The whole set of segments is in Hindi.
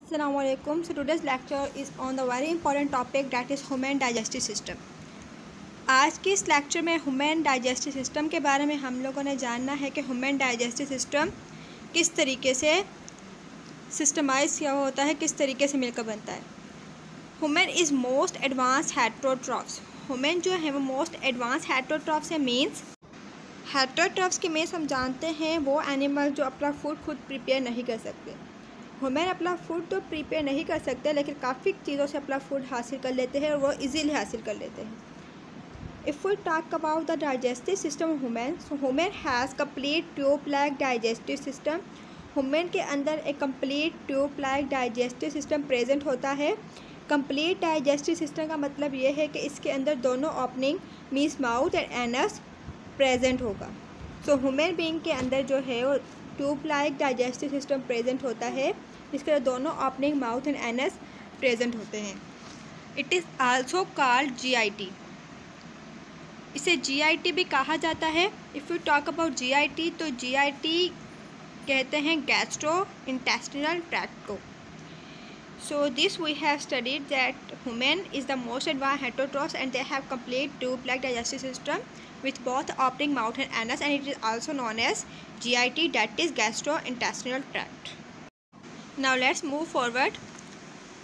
Assalamualaikum. So today's lecture is on the very important topic that is human digestive system. आज के इस लेक्चर में ह्यूमन डाइजेस्टिव सिस्टम के बारे में हम लोगों ने जानना है कि ह्यूमन डाइजेस्टिव सिस्टम किस तरीके से सिस्टमाइज किया होता है, किस तरीके से मिलकर बनता है. Human is most advance heterotrophs. Human जो है वो मोस्ट एडवांस हेटरोट्रॉफ्स है. मीन्स हेटरोट्रॉफ्स के मीन्स हम जानते हैं वो एनिमल जो अपना फूड खुद प्रिपेयर नहीं कर सकते. ह्यूमन अपना फूड तो प्रिपेयर नहीं कर सकते लेकिन काफ़ी चीज़ों से अपना फूड हासिल कर लेते हैं और वो इजीली हासिल कर लेते हैं. If we talk about the digestive system of human, so human has complete tube like digestive system. Human के अंदर एक complete tube like digestive system present होता है. कंप्लीट डाइजेस्टिव सिस्टम का मतलब ये है कि इसके अंदर दोनों opening means mouth and anus present होगा. सो ह्यूमन बीइंग के अंदर जो है वो tube like digestive system present होता है. इसके दोनों opening mouth and anus present होते हैं. It is also called GIT. इसे GIT भी कहा जाता है. If you talk about GIT तो GIT कहते हैं गैस्ट्रो इंटेस्टिनल ट्रैक्ट को. So this we have studied that human is the most advance heterotrophs and they have complete tube like digestive system with both opening mouth and anus, and it is also known as GIT, that is gastrointestinal tract. Now let's move forward.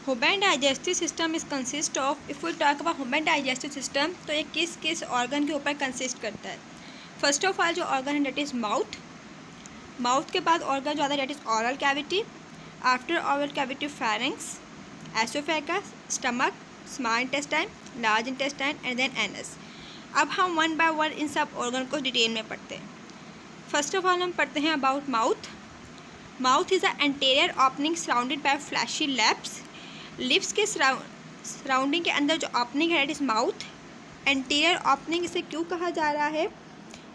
Human digestive system is consist of, if we talk about human digestive system तो ये किस किस ऑर्गन के ऊपर कंसिस्ट करता है. फर्स्ट ऑफ ऑल जो ऑर्गन है डेट इज़ माउथ. माउथ के बाद ऑर्गन जो आता है that is oral cavity. After oral cavity pharynx, oesophagus, stomach, small intestine, large intestine and then anus. अब हम वन बाय वन इन सब ऑर्गन को डिटेल में पढ़ते हैं. फर्स्ट ऑफ ऑल हम पढ़ते हैं about mouth. Mouth is a anterior opening surrounded by fleshy lips. Lips के सराउंडिंग के अंदर जो ओपनिंग है it is mouth. Anterior opening इसे क्यों कहा जा रहा है?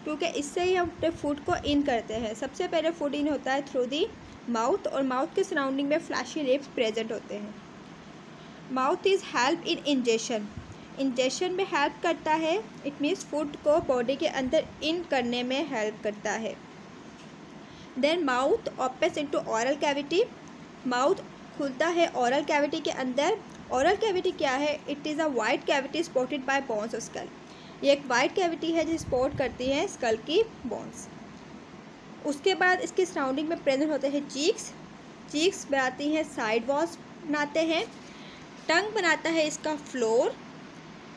क्योंकि इससे ही हम अपने फूड को इन करते हैं. सबसे पहले फूड इन होता है थ्रू दी माउथ और माउथ के सराउंडिंग में फ्लैशी लिप्स प्रेजेंट होते हैं. Mouth is help in ingestion. Ingestion में हेल्प करता है. इट मीन्स फूड को बॉडी के अंदर इन करने में हेल्प करता है. Then mouth opens into oral cavity. Mouth खुलता है ऑरल कैविटी के अंदर. ऑरल कैविटी क्या है? It is a white cavity supported by bones of skull. ये एक वाइट कैविटी है जो सपोर्ट करती है स्कल की बोन्स. उसके बाद इसके सराउंडिंग में प्रेजेंट होते हैं चीक्स. चीक्स बनाती हैं साइड वॉल्स बनाते हैं. टंग बनाता है इसका फ्लोर.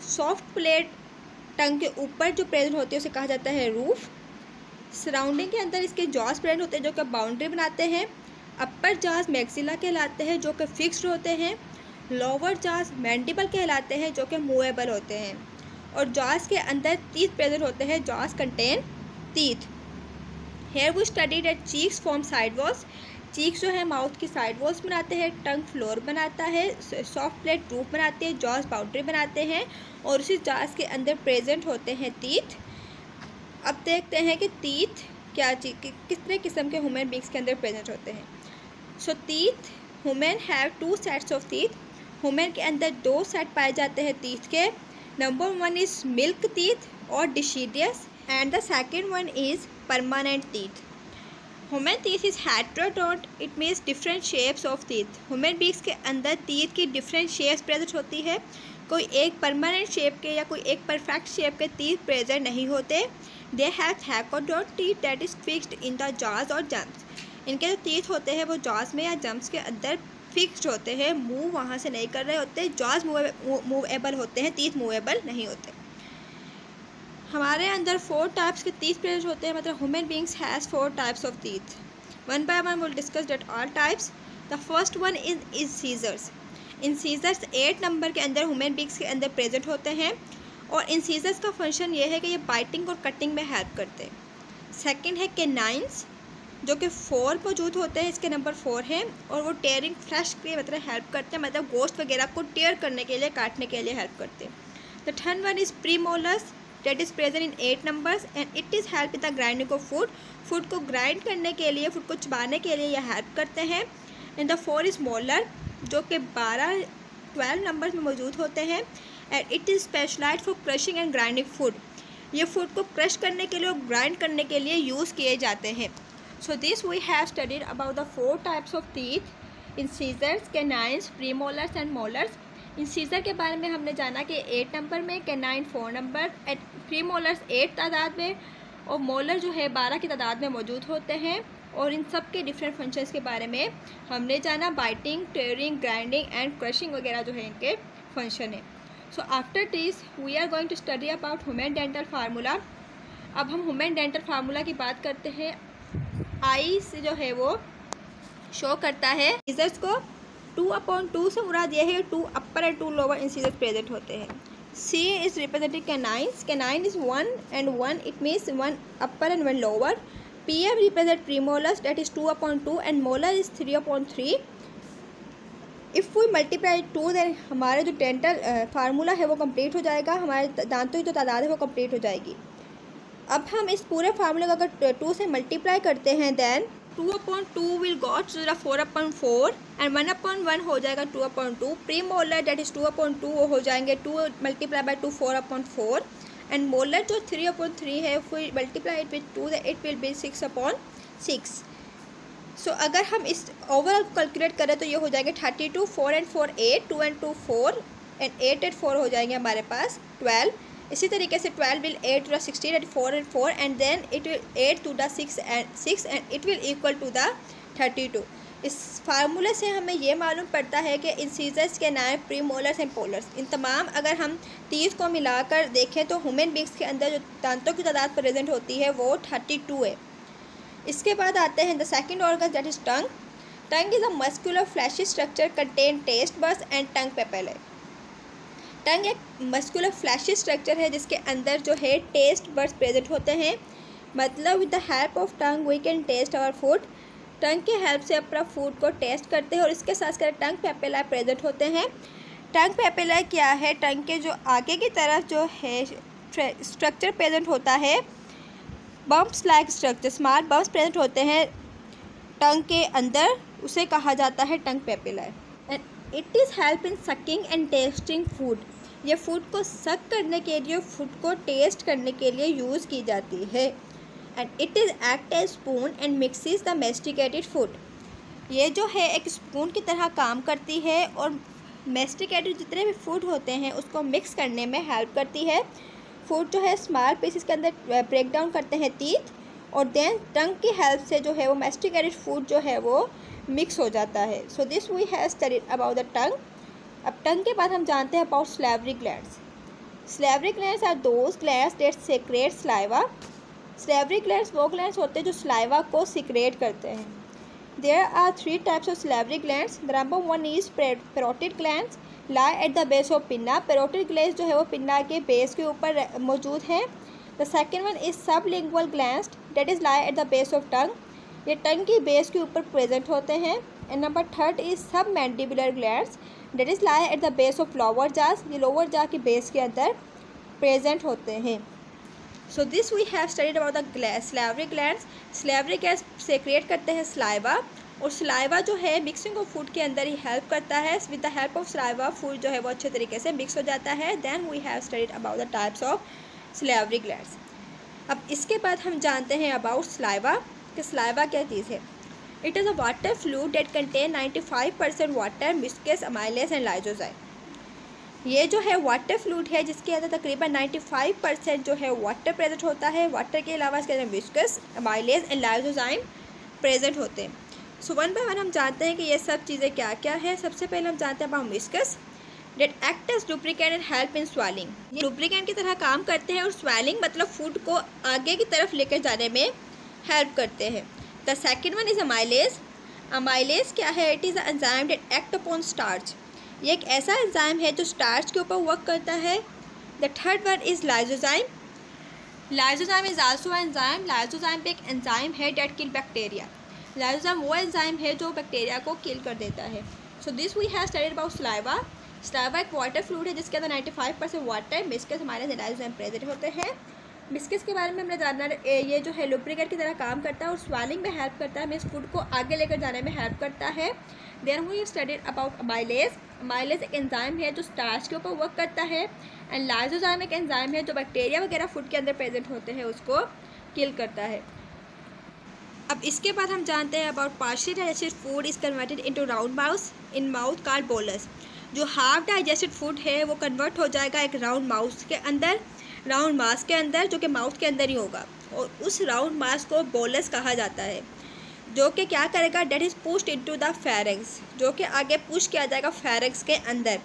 सॉफ्ट प्लेट टंग के ऊपर जो प्रेजेंट होती है उसे कहा जाता है रूफ. सराउंडिंग के अंदर इसके जॉस प्रेजेंट होते हैं जो कि बाउंड्री बनाते हैं. अपर जॉस मैक्सिला कहलाते हैं जो कि फिक्स्ड होते हैं. लोअर जॉस मैंडिबल कहलाते हैं जो कि मूवेबल होते हैं. और जॉस के अंदर टीथ प्रेजेंट होते हैं. Jaws contain teeth. Here we studied at cheeks form side walls. Cheeks जो है माउथ की साइड वॉल्स बनाते हैं. टंग फ्लोर बनाता है. सॉफ्ट प्लेट रूफ बनाते हैं. जॉस बाउंड्री बनाते हैं और उसी जॉस के अंदर प्रेजेंट होते हैं टीथ. अब देखते हैं कि टीथ क्या चीज़ कितने किस्म के ह्यूमन बींग्स के अंदर प्रेजेंट होते हैं. So teeth, human have 2 sets of teeth. Human के अंदर 2 सेट पाए जाते हैं टीथ के. नंबर 1 इज़ मिल्क टीथ और deciduous and the second one is permanent teeth. Human teeth is heterodont. It means different shapes of teeth. Human beings के अंदर टीथ की डिफरेंट शेप्स प्रेजेंट होती है. कोई एक परमानेंट शेप के या कोई एक परफेक्ट शेप के टीथ प्रेजेंट नहीं होते. They have thecodont teeth that is fixed in the jaws और जम्स. इनके जो टीथ होते हैं वो जॉज में या जम्स के अंदर फिक्स्ड होते हैं. मूव वहाँ से नहीं कर रहे होते. जॉज मूवेबल होते हैं, टीथ मूवेबल नहीं होते. हमारे अंदर 4 टाइप्स के टीथ प्रेजेंट होते हैं. मतलब human beings has 4 types of teeth. One by one will discuss that all types. The first one is scissors. Incisors 8 number के अंदर ह्यूमन बींग्स के अंदर प्रेजेंट होते हैं और इंसीजर्स का फंक्शन ये है कि ये बाइटिंग और कटिंग में हेल्प करते हैं. सेकंड है कैनाइंस जो कि 4 मौजूद होते हैं. इसके नंबर 4 हैं और वो टेयरिंग फ्लैश के मतलब हेल्प करते हैं. मतलब गोश्त वगैरह को टेयर करने के लिए, काटने के लिए हेल्प करते हैं. The third one is premolars that is present in 8 numbers and it is help in the grinding of food. Food को ग्राइंड करने के लिए, फूड को चबाने के लिए ये हेल्प करते हैं. एंड द 4 इज़ मोलर जो कि 12 नंबर में मौजूद होते हैं. And it is specialised for crushing and grinding food. ये फूड को क्रश करने के लिए और ग्राइंड करने के लिए यूज़ किए जाते हैं. So this we have studied about the 4 types of teeth: incisors, canines, premolars and molars. Incisor के बारे में हमने जाना कि 8 नंबर में, कैनाइन 4 नंबर, प्रीमोलर्स 8 तादाद में और मोलर जो है 12 की तादाद में मौजूद होते हैं। और इन सब के डिफरेंट फंक्शंस के बारे में हमने जाना। Biting, tearing, grinding and crushing वगैरह जो है इनके फंक्शन है। So after this we are going to study about human dental formula. अब हम ह्यूमन डेंटल फार्मूला की बात करते हैं। आई से जो है वो शो करता है इंसीजर्स को 2/2 से मुराद यह है 2 upper and 2 lower incisors present होते हैं। C is representing canines. Canine is 1 and 1, it means 1 upper and 1 lower. PM represent premolars, that is 2/2 and molar is 3/3. If we multiply 2 then हमारे जो डेंटल फार्मूला है वो कंप्लीट हो जाएगा, हमारे दांतों की जो तादाद है वो कंप्लीट हो जाएगी। अब हम इस पूरे फार्मूले को अगर 2 से मल्टीप्लाई करते हैं then 2/2 will go to the 4/4 and 1/1 हो जाएगा 2/2। प्रीमोलर that is 2/2 वो हो जाएंगे 2 multiply by 2 4/4 एंड मोलर जो 3/3 है फिर multiply it with 2 it will be 6/6। सो अगर हम इस ओवरऑल कैलकुलेट करें तो ये हो जाएंगे 32, 4 and 4 8, 2 and 2 4 एंड 8 and 4 हो जाएंगे हमारे पास 12। इसी तरीके से 12 will 8 to the 16 and 4 and 4 and then it will 8 to the 6 and it will equal to the 32। इस फार्मूले से हमें ये मालूम पड़ता है कि इंसीजर्स के नाम प्रीमोलर्स एंड पोलर्स, इन तमाम अगर हम 30 को मिलाकर देखें तो ह्यूमन बींग्स के अंदर जो दांतों की तादाद प्रेजेंट होती है वो 32 है। इसके बाद आते हैं the second organ that is tongue. Tongue is a muscular fleshy structure contain taste buds and tongue papilla. Tongue एक मस्कुलर फ्लैशी स्ट्रक्चर है जिसके अंदर जो है टेस्ट बड्स प्रेजेंट होते हैं। मतलब with the help of tongue we can taste our food. Tongue की हेल्प से अपना फूड को टेस्ट करते हैं और इसके साथ साथ टंग पेपिला प्रेजेंट होते हैं। टंग पेपिला क्या है? टंग के जो आगे की तरफ जो है स्ट्रक्चर प्रेजेंट होता है, bumps like structure, small bumps present होते हैं टंग के अंदर, उसे कहा जाता है tongue papilla. And it is help in sucking and tasting food. ये फूड को सक करने के लिए, फूड को टेस्ट करने के लिए यूज़ की जाती है। And it is act as spoon and mixes the masticated food. ये जो है एक स्पून की तरह काम करती है और मेस्टिकेटेड जितने भी फूड होते हैं उसको मिक्स करने में हेल्प करती है। फूड जो है स्मॉल पीसेस के अंदर ब्रेक डाउन करते हैं टीथ और देन टंग की हेल्प से जो है वो मेस्टिकेटेड फूड जो है वो मिक्स हो जाता है। So this we have studied about the tongue. अब टंग के बाद हम जानते हैं about salivary glands. Salivary glands are those glands that secrete saliva. Salivary glands वो ग्लैंड्स होते हैं जो सलाइवा को सिक्रेट करते हैं। There are 3 types of salivary glands. The number 1 is parotid glands lie at the base of pinna. Parotid glands जो है वो पिन्ना के बेस के ऊपर मौजूद है। The second one is sublingual glands that is lie at the base of tongue. ये टंग की बेस के ऊपर प्रेजेंट होते हैं। एंड नंबर 3 इज़ सब mandibular glands that is lie at the base of lower जास। ये लोअर जा के बेस के अंदर प्रेजेंट होते हैं। So this we have studied about the salivary glands. Salivary glands secrete करते हैं सलाइवा और सलाइवा जो है मिक्सिंग ऑफ फूड के अंदर ही हेल्प करता है। With the help of saliva food जो है वो अच्छे तरीके से मिक्स हो जाता है। Then we have studied about the types of salivary glands. अब इसके बाद हम जानते हैं अबाउट सलाइवा कि सलाइवा क्या चीज़ है। It is a water fluid that contain 95% water, mucus, amylase and lysozyme. ये जो है वाटर फ्लूइड है जिसके अंदर तकरीबन 95% जो है वाटर प्रेजेंट होता है। वाटर के अलावा इसके अंदर viscous, amylase and lysozyme present होते हैं। सो 1 बाय 1 हम जानते हैं कि ये सब चीज़ें क्या क्या है। सबसे पहले हम जानते हैं about viscous that act as lubricant and help in swallowing. ये लुब्रिकेंट की तरह काम करते हैं और स्वेलिंग मतलब फूड को आगे की तरफ लेकर जाने में हेल्प करते हैं। The second one is amylase. Amylase क्या है? It is a enzyme that act upon starch. ये एक ऐसा एंजाइम है जो स्टार्च के ऊपर वर्क करता है। The third one is lysozyme. Lysozyme is also enzyme. Lysozyme एक एंजाइम है डेट किल बैक्टीरिया। लाइसोजाइम वो एंजाइम है जो बैक्टीरिया को किल कर देता है। So this we have studied about saliva. Saliva एक वाटर फ्लूइड है जिसके अंदर 95% वाटर, मिस्कस, हमारे लाइसोजाइम प्रेजेंट होते हैं। मिस्कस के बारे में हमने जानना, ये जो है लुब्रिकेंट की तरह काम करता है और स्वेलिंग में हेल्प करता है, मीन्स फूड को आगे लेकर जाने में हेल्प करता है। Then we studied about amylase. Amylase एक एंजाइम है जो स्टार्च के ऊपर वर्क करता है। एंड लाइसोजाइम एक एंजाइम है जो बैक्टीरिया वगैरह फूड के अंदर प्रेजेंट होते हैं उसको किल करता है। अब इसके बाद हम जानते हैं about partially digested food is converted into round mouse in mouth called bolus. जो हाफ डाइजेस्टेड फूड है वो कन्वर्ट हो जाएगा एक राउंड माउस के अंदर, राउंड मास के अंदर, जो कि माउथ के अंदर ही होगा, और उस राउंड मास को बोलस कहा जाता है, जो कि क्या करेगा, that is pushed into the pharynx, जो कि आगे पुश किया जाएगा फेरेंक्स के अंदर।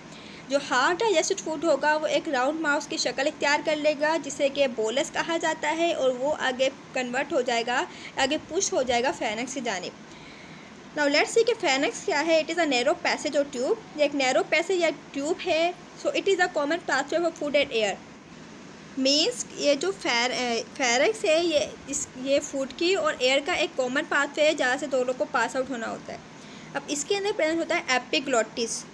जो हाफ डाइजेस्टेड फूड होगा वो एक राउंड माउस की शक्ल इख्तियार कर लेगा, जिसे कि बोलस कहा जाता है, और वो आगे कन्वर्ट हो जाएगा, आगे पुश हो जाएगा फेरेंक्स की जानिब। नाउ लेट्स सी कि फेरेंक्स क्या है। It is a narrow passage और ट्यूब, ये एक नैरो पैसेज या ट्यूब है। So it is a common pathway for food and air. Means ये जो फेरेंक्स है ये फूड की और एयर का एक कॉमन पाथवे है जहाँ से दोनों को पास आउट होना होता है। अब इसके अंदर प्रेजेंट होता है epiglottis.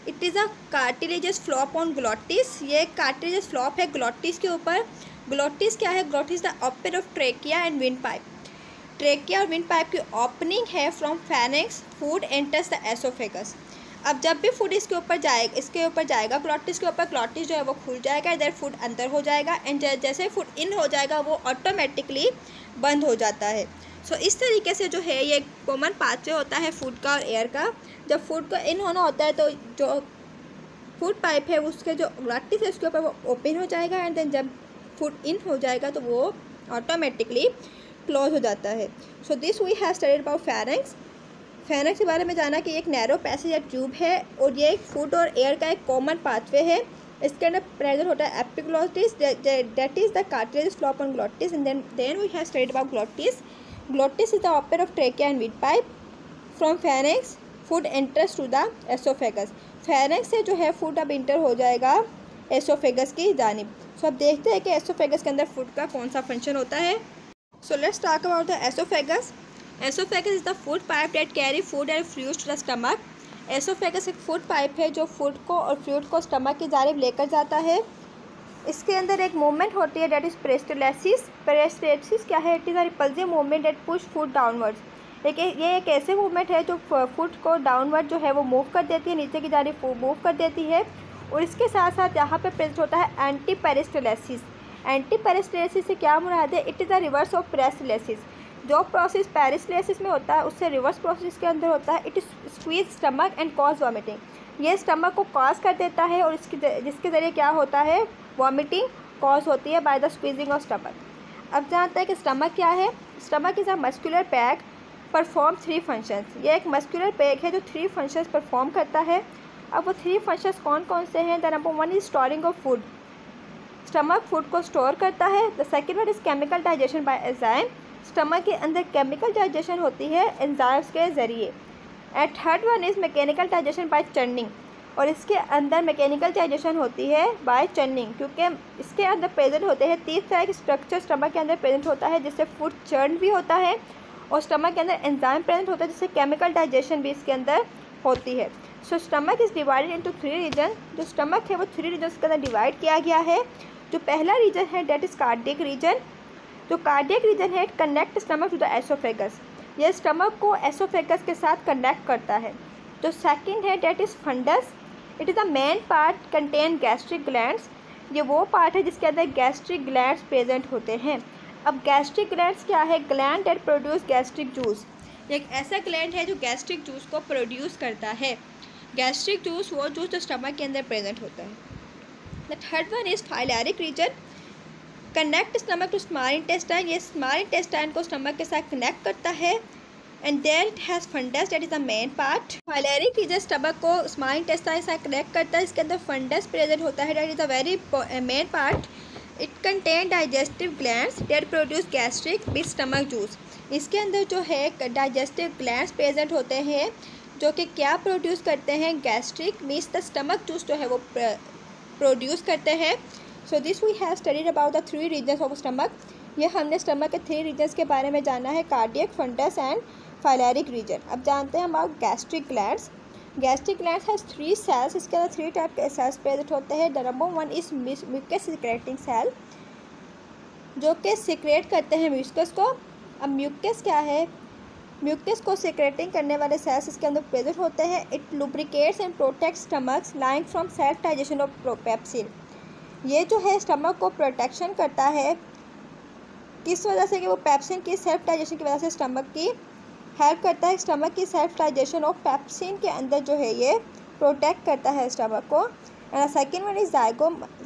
It is a cartilaginous flap on glottis. ये एक कार्टिलेजस फ्लॉप है ग्लॉटिस के ऊपर। ग्लॉटिस क्या है? Glottis the open of trachea and wind pipe. Trachea और विंड पाइप की ओपनिंग है from pharynx, food enters the oesophagus. अब जब भी फूड इसके ऊपर जाएगा ग्लॉटिस के ऊपर, ग्लॉटिस जो है वो खुल जाएगा, इधर फूड अंदर हो जाएगा, एंड जैसे फूड इन हो जाएगा वो ऑटोमेटिकली बंद हो जाता है। सो इस तरीके से जो है ये कॉमन पाथवे होता है फूड का और एयर का। जब फूड का इन होना होता है तो जो फूड पाइप है उसके जो ग्लॉटिस है उसके ऊपर वो ओपन हो जाएगा, एंड देन जब फूड इन हो जाएगा तो वो ऑटोमेटिकली क्लोज हो जाता है। So this we have studied about pharynx. Pharynx के बारे में जाना कि एक नैरो पैसेज या ट्यूब है और ये एक फूड और एयर का एक कॉमन पाथवे है। इसके अंदर प्रेजेंट होता है epiglottis, that is the cartilaginous flap on glottis, and then we have studied about glottis. Glottis is the open of trachea and windpipe. From pharynx food enters to the oesophagus. Pharynx से जो है फूड अब इंटर हो जाएगा एसोफेगस की जानिब। सो अब देखते हैं कि एसोफेगस के अंदर फूड का कौन सा फंक्शन होता है। So let's talk about the oesophagus. Oesophagus is the food pipe that carry food and fluids to the stomach. Oesophagus एक फूड पाइप है जो फूड को और फ्लूइड को स्टमक की जानिब लेकर जाता है। इसके अंदर एक मूवमेंट होती है दैट इज पेरिस्टालसिस। पेरिस्टालसिस क्या है? It is a repulsive movement that push food downwards. ये एक ऐसे मूवमेंट है जो फूड को डाउनवर्ड जो है वो मूव कर देती है, नीचे की जानिब मूव कर देती है। और इसके साथ साथ यहाँ पे प्रेजेंट होता है एंटी पेरिस्टालसिस। एंटी पेरिस्टालसिस से क्या मुराद है? It is the reverse of peristalsis. जो प्रोसेस पेरिस्टालसिस में होता है उससे रिवर्स प्रोसेस के अंदर होता है। It is squeeze stomach and cause vomiting. ये स्टमक को कॉज कर देता है और जिसके ज़रिए क्या होता है? वॉमिटिंग कॉज होती है by the squeezing of stomach. अब जानते हैं कि स्टमक क्या है। Stomach is a muscular pack perform 3 functions. ये एक मस्कुलर पैक है जो 3 फंक्शंस परफॉर्म करता है। अब वो 3 फंक्शंस कौन कौन से हैं? The number 1 is storing of food. Stomach food को स्टोर करता है। The second one is chemical digestion bye enzyme. Stomach के अंदर केमिकल डाइजेशन होती है एंजाइम्स के ज़रिए। And third one is mechanical digestion bye churning. और इसके अंदर मैकेनिकल डाइजेशन होती है बाय चर्निंग, क्योंकि इसके अंदर प्रेजेंट होते हैं 3 तरह के स्ट्रक्चर स्टमक के अंदर प्रेजेंट होता है, जिससे फूड चर्न भी होता है और स्टमक के अंदर एंजाइम प्रेजेंट होता है, जिससे केमिकल डाइजेशन भी इसके अंदर होती है। So stomach is divided into 3 region. जो स्टमक है वो 3 रीजन के अंदर डिवाइड किया गया है। जो पहला रीजन है डेट इज़ कार्डियक रीजन। जो कार्डियक रीजन है it connect stomach to the oesophagus. ये स्टमक को एसोफेगस के साथ कनेक्ट करता है। जो सेकंड है that is fundus. It is the main part contain gastric glands. ये वो पार्ट है जिसके अंदर गैस्ट्रिक ग्लैंड्स प्रेजेंट होते हैं। अब गैस्ट्रिक ग्लैंड्स क्या है? Gland that produce gastric juice. एक ऐसा ग्लैंड है जो गैस्ट्रिक जूस को प्रोड्यूस करता है। गैस्ट्रिक जूस वो जूस जो स्टमक के अंदर प्रेजेंट होता है। The third one is pyloric region. Connect stomach to small intestine. ये स्मॉल इंटेस्टाइन को स्टमक के साथ कनेक्ट करता है। And there it has fundus that is the main part. Pyloric region stomach को स्मॉल इंटेस्टाइन से कनेक्ट करता है। इसके अंदर फंडस प्रेजेंट होता है that is the very main part. It contain digestive glands that produce gastric with stomach juice. इसके अंदर जो है डाइजेस्टिव ग्लैंड्स प्रेजेंट होते हैं जो कि क्या प्रोड्यूस करते हैं? Gastric means the stomach juice जो है वो प्रोड्यूस करते हैं। So this we have studied about the 3 regions of stomach. ये हमने स्टमक के 3 रीजन्स के बारे में जाना है, cardiac, fundus and pyloric region. अब जानते हैं about gastric glands. Gastric glands has 3 cells. इसके अंदर 3 टाइप के सेल्स प्रेजेंट होते हैं। The number 1 is mucus secreting cell, जो कि सिक्रेट करते हैं म्यूकस को। अब म्यूकस क्या है? म्यूकस को सिक्रेटिंग करने वाले सेल्स इसके अंदर प्रेजेंट होते हैं। It lubricates and protects stomachs lying from self digestion of pepsin. ये जो है स्टमक को प्रोटेक्शन करता है किस वजह से कि वो पेप्सिन की सेल्फ डाइजेशन की वजह से स्टमक की हेल्प करता है। स्टमक की सेल्फ डाइजेशन और पेप्सिन के अंदर जो है ये प्रोटेक्ट करता है स्टमक को। And second one is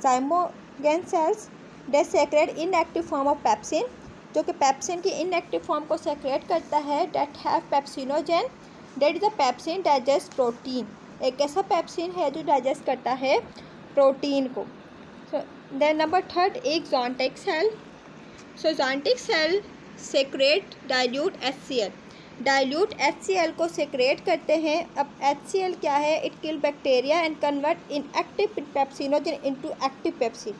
zymogen cells that secrete inactive form of pepsin, जो कि पेप्सिन की इनएक्टिव फॉर्म को सेक्रेट करता है। That have pepsinogen that is a pepsin digest protein, एक ऐसा पेप्सिन है जो डाइजेस्ट करता है प्रोटीन को। देन नंबर थर्ड एक oxyntic cell. So oxyntic cell secrete dilute HCl, dilute HCl को सेक्रेट करते हैं। अब HCl क्या है? It kill bacteria and convert inactive pepsinogen into active pepsin.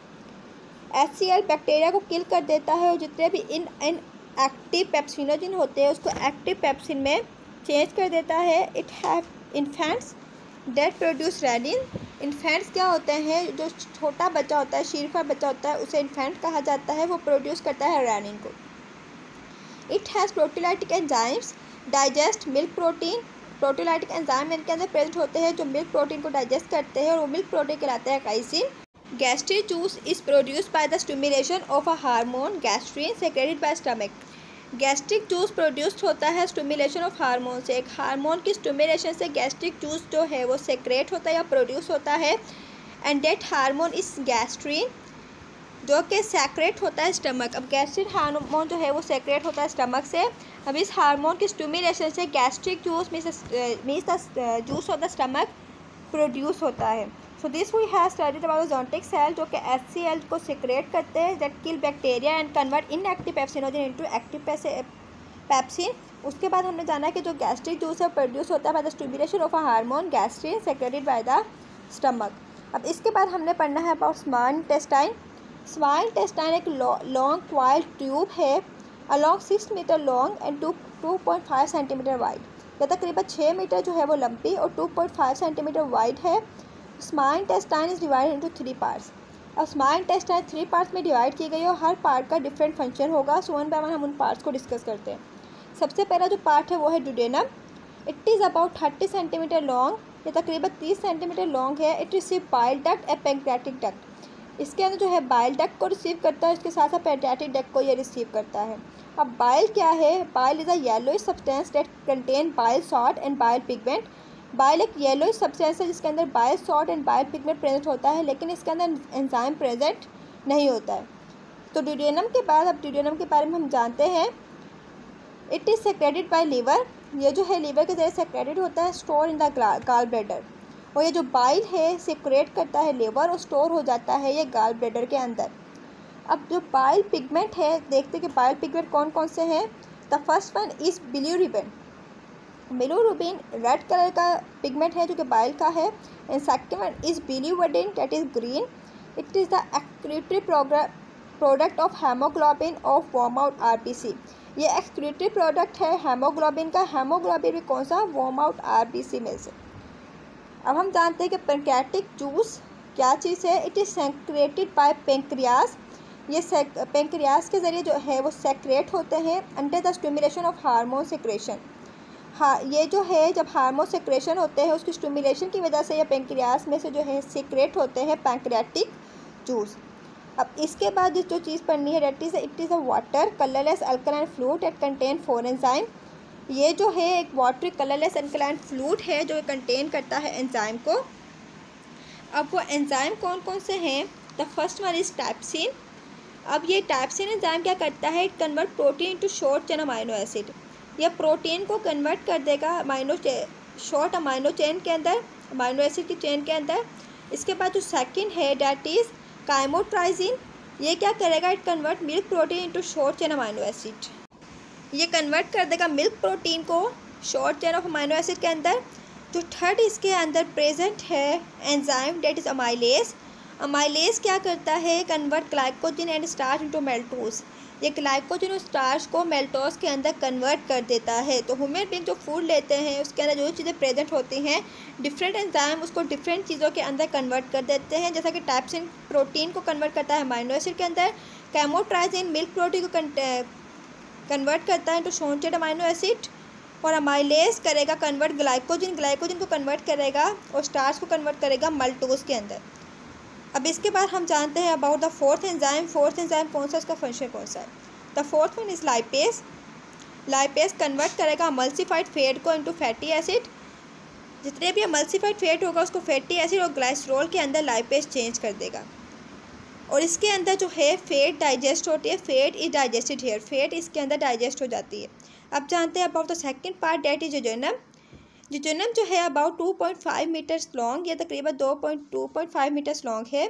HCl bacteria को किल कर देता है और जितने भी इनएक्टिव पेप्सिनोजेन होते हैं उसको एक्टिव पेप्सिन में चेंज कर देता है। It have infants that produce rennin. Infants क्या होते हैं? जो छोटा बच्चा होता है, शीरफा बच्चा होता है, उसे इन्फेंट कहा जाता है। वो प्रोड्यूस करता है रेनिन को। It has proteolytic enzymes digest milk protein. Proteolytic enzyme इनके अंदर प्रेजेंट होते हैं जो मिल्क प्रोटीन को डाइजेस्ट करते हैं और वो मिल्क प्रोटीन कहलाते हैं casein. Gastric juice is produced by the stimulation of a hormone gastrin secreted by stomach. Gastric juice produced होता है स्टिमुलेशन ऑफ हार्मोन से। एक हार्मोन की स्टिमुलेशन से गैस्ट्रिक जूस जो है वो सेक्रेट होता है या प्रोड्यूस होता है। And that hormone is gastrin, जो कि सेक्रेट होता है स्टमक। अब गैस्ट्रिक हार्मोन जो है वो सेक्रेट होता है स्टमक से। अब इस हार्मोन की स्टिमुलेशन से gastric juice means the juice of the stomach produce होता है। So this we have studied about oxyntic cell, जो कि HCl को सेक्रेट करते हैं that kill bacteria and convert inactive pepsinogen into active pepsin. उसके बाद हमने जाना कि जो गैस्ट्रिक जूस है प्रोड्यूस होता है by the stimulation of a hormone gastrin secreted by the stomach. अब इसके बाद हमने पढ़ना है about small intestine. Small intestine एक लॉन्ग क्वाइल ट्यूब है along 6 metre long and 2.5 centimetre wide. यह तकरीबन 6 मीटर जो है वो लंबी और 2.5 सेंटीमीटर वाइड है। Small intestine is divided into 3 parts. अब स्मॉल इंटेस्टाइन 3 पार्ट्स में डिवाइड की गई है और हर पार्ट का डिफरेंट फंक्शन होगा। सो वन बाय वन हम उन पार्ट्स को डिस्कस करते हैं। सबसे पहला जो पार्ट है वो है duodenum. It is about 30 centimetre long, ये तकरीबन 30 सेंटीमीटर लॉन्ग है। It receive bile duct and pancreatic duct. इसके अंदर जो है बाइल डक्ट को रिसीव करता है, इसके साथ साथ पैंक्रियाटिक डक्ट को ये रिसीव करता है। अब बाइल क्या है? Bile is a yellowish substance that contain bile salt and bile pigment. Bile एक येलोइश सब्सटेंस है जिसके अंदर bile salt and bile pigment present होता है, लेकिन इसके अंदर एंजाइम प्रेजेंट नहीं होता है। तो ड्यूडेनम के बाद अब ड्यूडेनम के बारे में हम जानते हैं। It is secreted by liver, ये जो है लीवर के जरिए सेक्रेटेड होता है। Store in the gall bladder, और ये जो बाइल है सेक्रेट करता है लीवर और स्टोर हो जाता है ये गॉल ब्लैडर के अंदर। अब जो बाइल पिगमेंट है, देखते हैं कि बाइल पिगमेंट कौन कौन से हैं। The first one is bilirubin. Bilirubin red colour का पिगमेंट है जो कि बाइल का है। And second one is biliverdin that is green. It is the excretory product of haemoglobin of worn out RBC। ये एक्सक्रीटरी प्रोडक्ट है हेमोग्लोबिन का। हेमोग्लोबिन भी कौन सा? वॉर्म आउट RBC में से। अब हम जानते हैं कि पैंक्रियाटिक जूस क्या चीज़ है। It is secreted bye pancreas. ये पेंक्रियास के ज़रिए जो है वो सेक्रेट होते हैं under the stimulation of hormone secretion. हाँ, ये जो है जब हार्मोन सेक्रेशन होते हैं उसकी स्टिमुलेशन की वजह से ये पेंक्रियास में से जो है सेक्रेट होते हैं पैंक्रियाटिक जूस। अब इसके बाद जो चीज़ पढ़नी है it is a water colourless alkaline fluid at contain 4 enzyme. ये जो है एक वाटरी कलरलेस अल्कलाइन फ्लूइड है जो कंटेन करता है एंजाइम को। अब वो एंजाइम कौन कौन से हैं? The first one is trypsin. अब ये टाइपसिन एंजाइम क्या करता है? It convert protein into short chain amino acid. यह प्रोटीन को कन्वर्ट कर देगा शॉर्ट अमाइनो चेन के अंदर, अमाइनो एसिड की चेन के अंदर। इसके बाद जो सेकंड है डैट इज़ काइमोट्राइजिन। ये क्या करेगा? It convert milk protein into short chain amino acid. ये कन्वर्ट कर देगा मिल्क प्रोटीन को short chain of amino acid के अंदर। जो थर्ड इसके अंदर प्रेजेंट है enzyme that is amylase. Amylase क्या करता है? Convert glycogen and starch into maltose. ये ग्लाइकोजन और स्टार्च को मेल्टोज के अंदर कन्वर्ट कर देता है। तो ह्यूमन बीइंग जो फूड लेते हैं उसके अंदर जो चीज़ें प्रेजेंट होती हैं डिफरेंट एंजाइम उसको डिफरेंट चीज़ों के अंदर कन्वर्ट कर देते हैं। जैसा कि टाइपसिन प्रोटीन को कन्वर्ट करता है अमाइनो एसिड के अंदर, कैमोट्राइजिन मिल्क प्रोटीन को कन्वर्ट करता है to short chain amino acid, और अमाइलेज करेगा कन्वर्ट ग्लाइकोजन को कन्वर्ट करेगा और स्टार्च को कन्वर्ट करेगा मल्टोज के अंदर। अब इसके बाद हम जानते हैं about the fourth enzyme. Fourth enzyme कौन सा, इसका फंक्शन कौन सा है? The fourth one is lipase. Lipase convert करेगा एमल्सिफाइड फैट को इनटू फैटी एसिड। जितने भी एमल्सिफाइड फैट होगा उसको फैटी एसिड और ग्लाइसरॉल के अंदर लाइपेज चेंज कर देगा। और इसके अंदर जो है फैट डाइजेस्ट होती है, fat is digested here, fat इसके अंदर डाइजेस्ट हो जाती है। अब जानते हैं about the second part that is jejunum. Jejunum जो है अबाउट 2.5 मीटर्स लॉन्ग या तकरीबन 2.5 मीटर्स लॉन्ग है।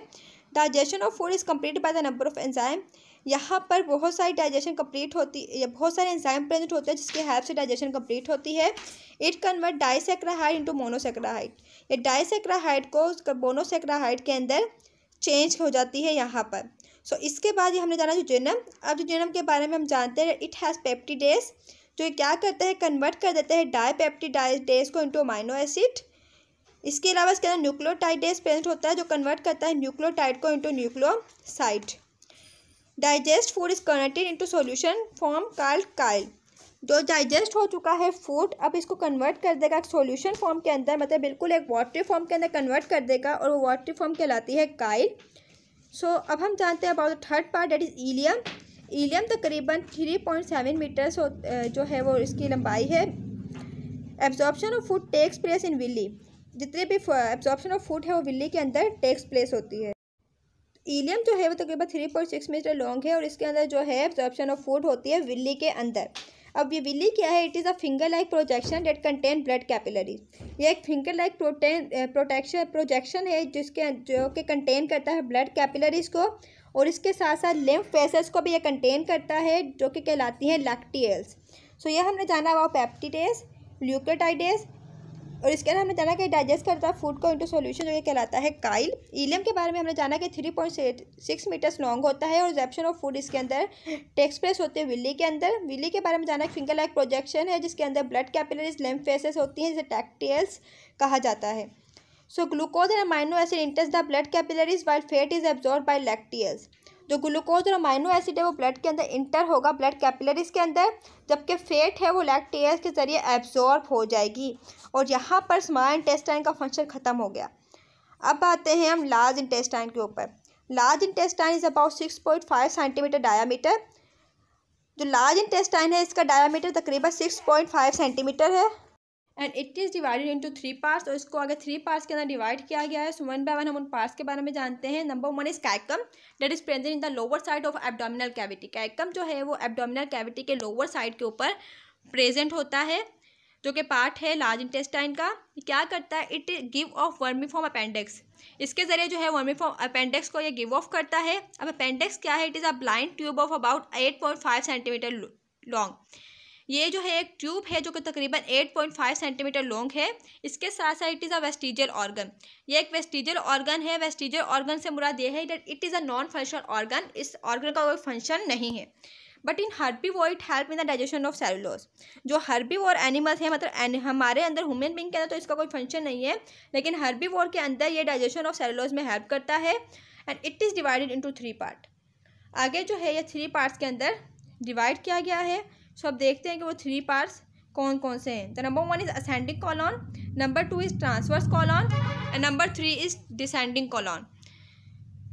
Digestion of food is complete by the number of enzyme. यहाँ पर बहुत सारी डाइजेशन कंप्लीट होती है, बहुत सारे एंजाइम प्रेजेंट होते हैं जिसके हेल्प से डाइजेशन कंप्लीट होती है। It convert disaccharide into monosaccharide. ये डाइसैक्राइड को मोनोसैक्राइड के अंदर चेंज हो जाती है यहाँ पर। सो इसके बाद ये हमने जाना जेजुनम। अब जेजुनम के बारे में हम जानते हैं इट हैज़ पेप्टिडेज, जो क्या करता है कन्वर्ट कर देता है डाइपेप्टिडेज को इनटू अमाइनो एसिड। इसके अलावा इसके अंदर न्यूक्लियोटाइडेज प्रेजेंट होता है जो कन्वर्ट करता है न्यूक्लियोटाइड को into nucleoside. Digest food is converted into solution form called Kyle. जो डाइजेस्ट हो चुका है फूड अब इसको कन्वर्ट कर देगा एक सॉल्यूशन फॉर्म के अंदर, मतलब बिल्कुल एक वाटरी फॉर्म के अंदर कन्वर्ट कर देगा और वो वाटरी फॉर्म कहलाती है काइल। सो अब हम जानते हैं about the third part that is ileum. Ileum तकरीबन 3.7 मीटर्स जो है वो इसकी लंबाई है। Absorption of food takes place in villi. जितने भी एब्जॉर्प्शन ऑफ फूड है वो विल्ली के अंदर टेक्स प्लेस होती है। इलियम जो है वो तकरीबन 3.6 मीटर लॉन्ग है और इसके अंदर जो है एब्जॉर्प्शन ऑफ फूड होती है विल्ली के अंदर। अब ये विल्ली क्या है? It is a finger like projection that contain blood capillaries. ये एक फिंगर लाइक प्रोजेक्शन है जो कि कंटेन करता है ब्लड कैपिलरीज को और इसके साथ साथ लिम्फ वेसल्स को भी ये कंटेन करता है जो कि कहलाती हैं लैक्टियल्स। सो ये हमने जाना हुआ पेप्टिडेज, ल्यूकोटाइडेज और इसके अंदर हमने जाना कि डाइजेस्ट करता है फूड को इनटू सॉल्यूशन जो ये कहलाता है काइल। इलियम के बारे में हमने जाना कि 3.6 मीटर्स लॉन्ग होता है और एब्जॉर्प्शन ऑफ फूड इसके अंदर टेक्स प्लेस होते हैं विल्ली के अंदर। विल्ली के बारे में जाना कि फिंगर लाइक प्रोजेक्शन है जिसके अंदर ब्लड कैपिलरीज लिम्फ वेसल्स होती हैं जिसे लैक्टियल्स कहा जाता है। So glucose and amino acid इंटर्स the blood capillaries while fat is absorb by lacteals. जो ग्लूकोज और अमाइनो एसिड है वो ब्लड के अंदर इंटर होगा ब्लड कैपिलरीज के अंदर, जबकि फैट है वो लैक्टियल्स के ज़रिए एब्जॉर्ब हो जाएगी और यहाँ पर स्मॉल इंटेस्टाइन का फंक्शन ख़त्म हो गया। अब आते हैं हम लार्ज इंटेस्टाइन के ऊपर। Large intestine is about 6.5 centimetre diameter. जो लार्ज इंटेस्टाइन है इसका डायामीटर तकरीबन 6.5 सेंटीमीटर है and it is divided into 3 parts. और इसको आगे 3 पार्ट्स के अंदर डिवाइड किया गया है। सो वन बाय वन हम उन पार्ट्स के बारे में जानते हैं। Number 1 is caecum that is present in the lower side of abdominal cavity. Caecum जो है वो एब्डोमिनल कैविटी के लोअर साइड के ऊपर प्रेजेंट होता है जो कि पार्ट है लार्ज इंटेस्टाइन का। क्या करता है? It give of vermiform appendix. इसके ज़रिए जो है वर्मीफॉर्म अपेंडिक्स को ये गिव ऑफ करता है। अब अपेंडिक्स क्या है? It is a blind tube of about 8.5 centimetre long. ये जो है एक ट्यूब है जो कि तकरीबन 8.5 सेंटीमीटर लॉन्ग है। इसके साथ साथ it is a vestigial organ. ये एक वेस्टिजियल ऑर्गन है। वेस्टिजियल ऑर्गन से मुराद ये है that it is a non functional organ. इस ऑर्गन का कोई फंक्शन नहीं है। But in herbivore it help in the digestion of cellulose. जो हर्बीवोर एनिमल्स हैं, मतलब हमारे अंदर ह्यूमन बीइंग के अंदर तो इसका कोई फंक्शन नहीं है, लेकिन हर्बीवोर के अंदर ये डाइजेशन ऑफ सेलुलोज में हेल्प करता है and it is divided into 3 part. आगे जो है ये 3 पार्ट्स के अंदर डिवाइड किया गया है। सो अब देखते हैं कि वो 3 पार्ट्स कौन कौन से हैं। The number 1 is ascending colon, number 2 is transverse colon and number 3 is descending colon.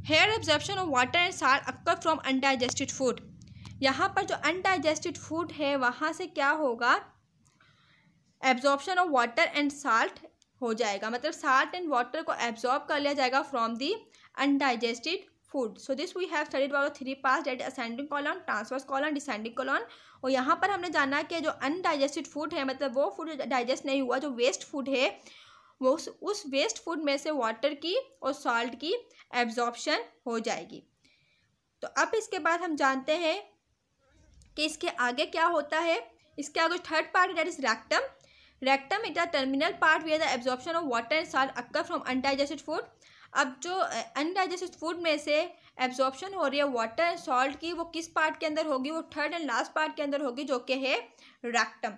Here absorption of water and salt occur from undigested food. यहाँ पर जो अनडाइजेस्टेड फूड है वहाँ से क्या होगा? Absorption of water and salt हो जाएगा, मतलब साल्ट एंड वाटर को एब्जॉर्ब कर लिया जाएगा from the undigested food. So this we have studied about 3 parts that ascending colon, transverse colon, descending colon. और यहाँ पर हमने जाना कि जो अनडाइजेस्टेड फूड है, मतलब वो फूड डाइजेस्ट नहीं हुआ, जो वेस्ट फूड है, वो उस वेस्ट फूड में से वाटर की और सॉल्ट की एब्जॉर्प्शन हो जाएगी। तो अब इसके बाद हम जानते हैं कि इसके आगे क्या होता है। इसके आगे third part that is rectum. Rectum is the terminal part where the absorption of water and salt occur from undigested food. अब जो अनडाइजेस्टेड फूड में से एब्जॉर्प्शन हो रही है वाटर एंड सॉल्ट की, वो किस पार्ट के अंदर होगी? वो थर्ड एंड लास्ट पार्ट के अंदर होगी जो कि है रेक्टम।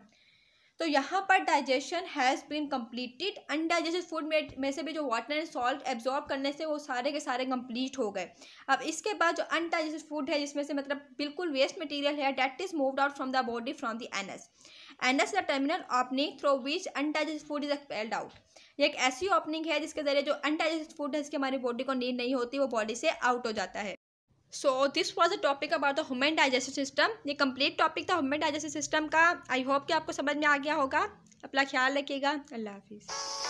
तो यहाँ पर digestion has been completed. Undigested food में से भी जो वाटर एंड सॉल्ट एब्जॉर्ब करने से वो सारे के सारे कंप्लीट हो गए। अब इसके बाद जो अनडाइजेस्टेड फूड है जिसमें से मतलब बिल्कुल वेस्ट मटेरियल है, that is moved out from the body from the anus. Anus the terminal opening through which undigested food is expelled out. ये एक ऐसी ओपनिंग है जिसके जरिए जो अनडाइजेस्टेड फूड है, जिसकी हमारी बॉडी को नीड नहीं होती, वो बॉडी से आउट हो जाता है। So this was a topic about the human digestive system. ये कंप्लीट टॉपिक था ह्यूमन डाइजेस्टिव सिस्टम का। आई होप कि आपको समझ में आ गया होगा। अपना ख्याल रखिएगा। अल्लाह हाफिज़।